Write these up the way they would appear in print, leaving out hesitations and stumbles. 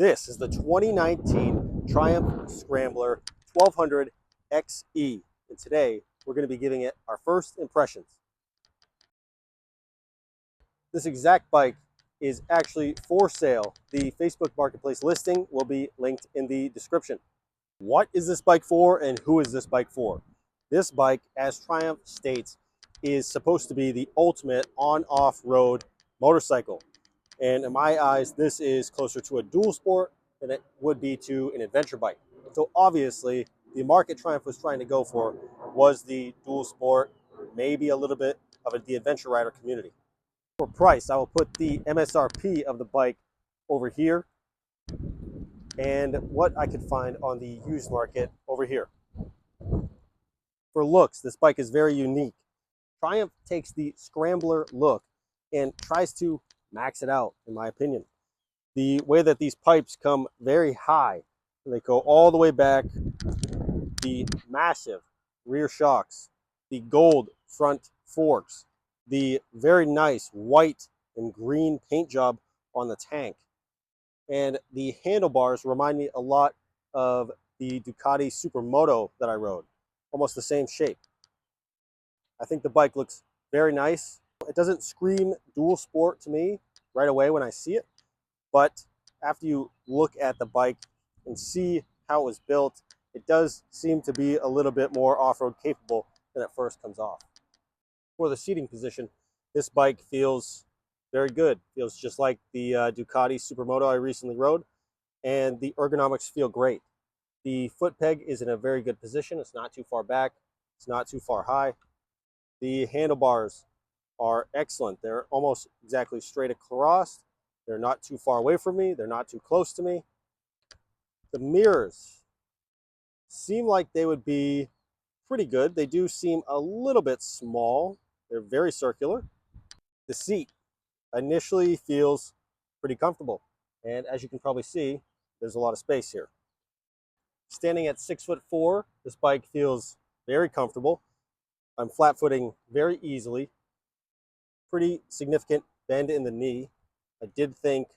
This is the 2019 Triumph Scrambler 1200 XE, and today we're going to be giving it our first impressions. This exact bike is actually for sale. The Facebook Marketplace listing will be linked in the description. What is this bike for and who is this bike for? This bike, as Triumph states, is supposed to be the ultimate on-off-road motorcycle. And in my eyes, this is closer to a dual sport than it would be to an adventure bike. So obviously, the market Triumph was trying to go for was the dual sport, maybe a little bit of the adventure rider community. For price, I will put the MSRP of the bike over here and what I could find on the used market over here. For looks, this bike is very unique. Triumph takes the Scrambler look and tries to max it out, in my opinion. The way that these pipes come very high, they go all the way back, the massive rear shocks, the gold front forks, the very nice white and green paint job on the tank, and the handlebars remind me a lot of the Ducati Supermoto that I rode, almost the same shape. I think the bike looks very nice. It doesn't scream dual sport to me right away when I see it, but after you look at the bike and see how it was built, it does seem to be a little bit more off-road capable than it first comes off. For the seating position, this bike feels very good. Feels just like the Ducati Supermoto I recently rode, and the ergonomics feel great. The foot peg is in a very good position. It's not too far back. It's not too far high. The handlebars are excellent. They're almost exactly straight across. They're not too far away from me. They're not too close to me. The mirrors seem like they would be pretty good. They do seem a little bit small. They're very circular. The seat initially feels pretty comfortable. And as you can probably see, there's a lot of space here. Standing at 6'4", this bike feels very comfortable. I'm flat-footing very easily. Pretty significant bend in the knee. I did think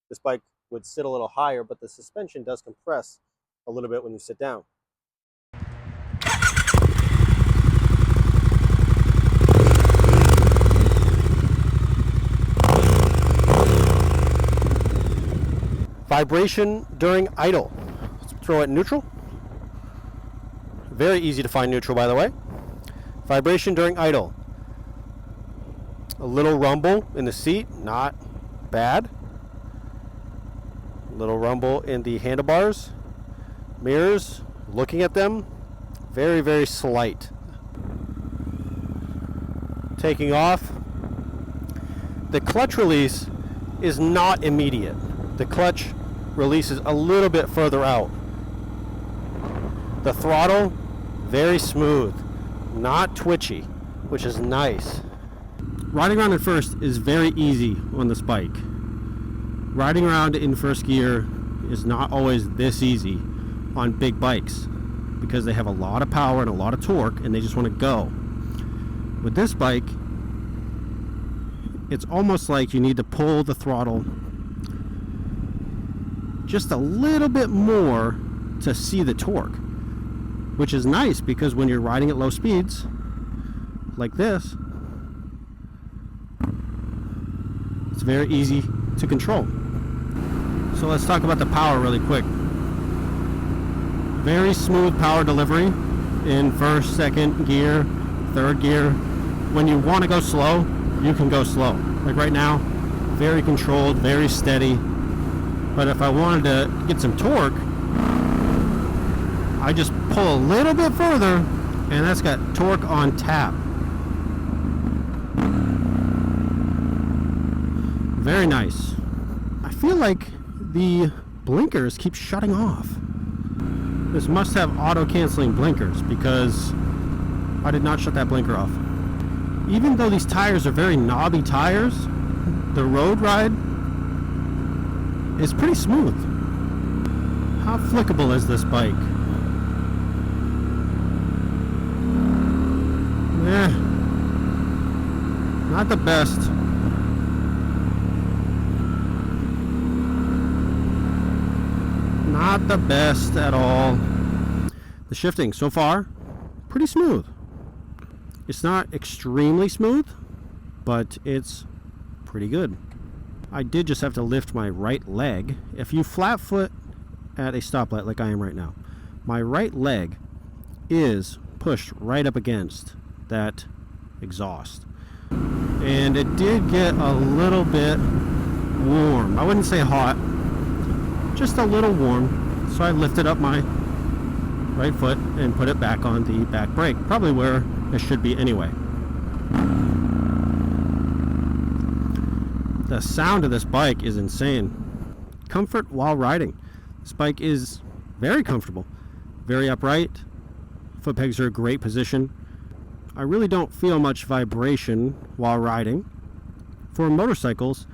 this bike would sit a little higher, but the suspension does compress a little bit when you sit down. Vibration during idle. Let's throw it in neutral. Very easy to find neutral, by the way. Vibration during idle. A little rumble in the seat, not bad. A little rumble in the handlebars. Mirrors, looking at them, very, very slight. Taking off. The clutch release is not immediate. The clutch releases a little bit further out. The throttle, very smooth, not twitchy, which is nice. Riding around in first is very easy on this bike. Riding around in first gear is not always this easy on big bikes because they have a lot of power and a lot of torque and they just want to go. With this bike, it's almost like you need to pull the throttle just a little bit more to see the torque, which is nice because when you're riding at low speeds like this, it's very easy to control. So let's talk about the power really quick. Very smooth power delivery in first, second gear, third gear. When you want to go slow, you can go slow. Like right now, very controlled, very steady. But if I wanted to get some torque, I just pull a little bit further, and that's got torque on tap. Very nice. I feel like the blinkers keep shutting off. This must have auto-canceling blinkers because I did not shut that blinker off. Even though these tires are very knobby tires, the road ride is pretty smooth. How flickable is this bike? Not the best. not the best at all. The shifting so far, pretty smooth. It's not extremely smooth, but it's pretty good. I did just have to lift my right leg. If you flat foot at a stoplight like I am right now, my right leg is pushed right up against that exhaust. And it did get a little bit warm. I wouldn't say hot, just a little warm. So I lifted up my right foot and put it back on the back brake, probably where it should be anyway. The sound of this bike is insane. Comfort while riding. This bike is very comfortable, very upright. Foot pegs are a great position. I really don't feel much vibration while riding. For motorcycles,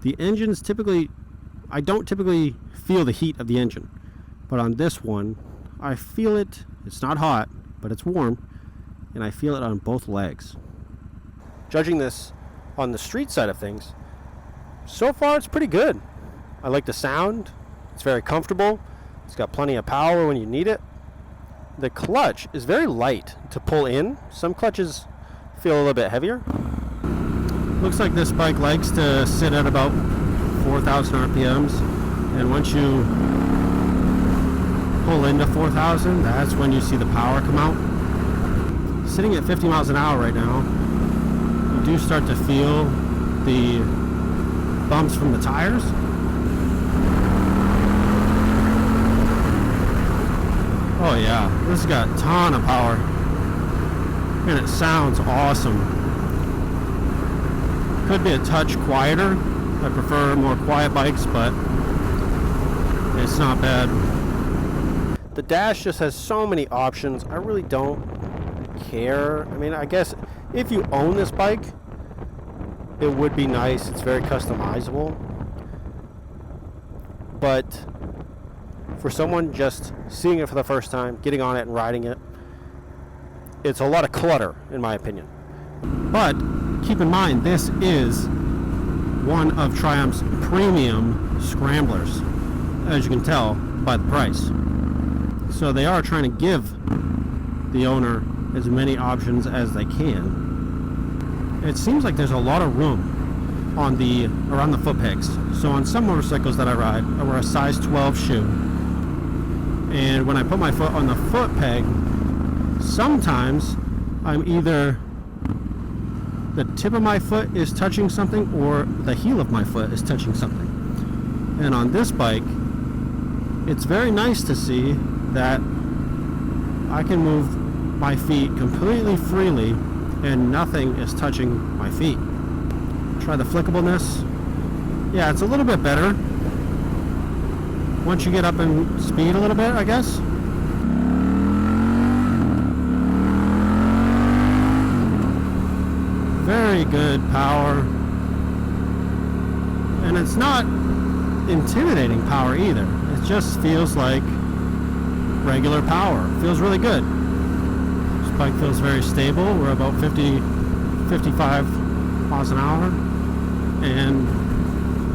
the engines I don't typically feel the heat of the engine. But on this one, I feel it. It's not hot, but it's warm. And I feel it on both legs. Judging this on the street side of things, so far it's pretty good. I like the sound. It's very comfortable. It's got plenty of power when you need it. The clutch is very light to pull in. Some clutches feel a little bit heavier. Looks like this bike likes to sit at about 4,000 RPMs. And once you pull into 4,000, that's when you see the power come out. Sitting at 50 miles an hour right now, you do start to feel the bumps from the tires. Oh yeah, this has got a ton of power. And it sounds awesome. Could be a touch quieter. I prefer more quiet bikes, but it's not bad. The dash just has so many options. I really don't care. I mean, I guess if you own this bike, it would be nice. It's very customizable. But for someone just seeing it for the first time, getting on it and riding it, it's a lot of clutter, in my opinion. But keep in mind, this is one of Triumph's premium scramblers, as you can tell by the price. So they are trying to give the owner as many options as they can. It seems like there's a lot of room around the foot pegs. So on some motorcycles that I ride, I wear a size 12 shoe. And when I put my foot on the foot peg, sometimes I'm either the tip of my foot is touching something or the heel of my foot is touching something. And on this bike, it's very nice to see that I can move my feet completely freely and nothing is touching my feet. Try the flickableness. Yeah, it's a little bit better once you get up in speed a little bit, I guess. Very good power. And it's not intimidating power either. It just feels like regular power. It feels really good. This bike feels very stable. We're about 55 miles an hour. And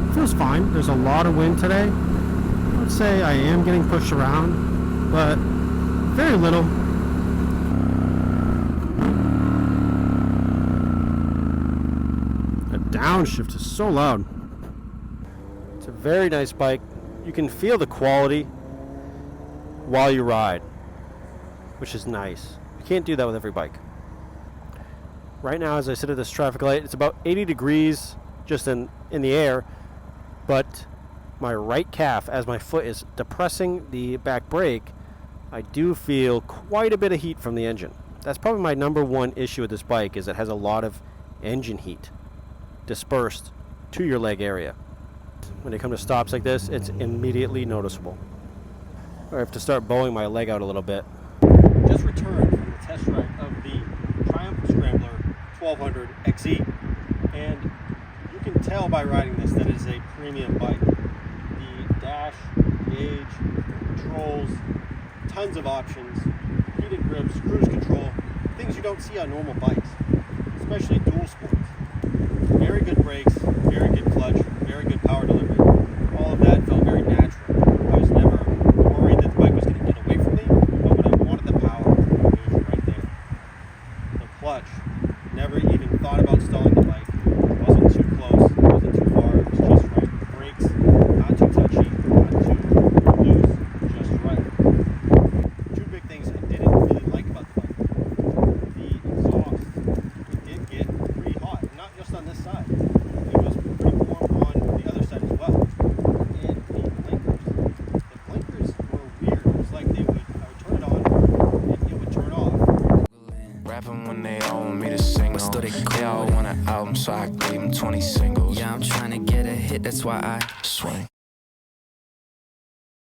it feels fine. There's a lot of wind today. I would say I am getting pushed around, but very little. The downshift is so loud. It's a very nice bike. You can feel the quality while you ride, which is nice. You can't do that with every bike. Right now, as I sit at this traffic light, it's about 80 degrees just in the air, but my right calf, as my foot is depressing the back brake, I do feel quite a bit of heat from the engine. That's probably my number one issue with this bike, is it has a lot of engine heat dispersed to your leg area. When it comes to stops like this, it's immediately noticeable. I have to start bowing my leg out a little bit. Just returned from the test ride of the Triumph Scrambler 1200 XE, and you can tell by riding this that it is a premium bike. The dash, gauge, controls, tons of options, heated grips, cruise control, things you don't see on normal bikes, especially dual sports. Very good brakes, very good clutch, very good power delivery. All of that felt very natural. I was never it cool. They all want an album, so I gave them 20 singles. Yeah, I'm trying to get a hit, that's why I swing.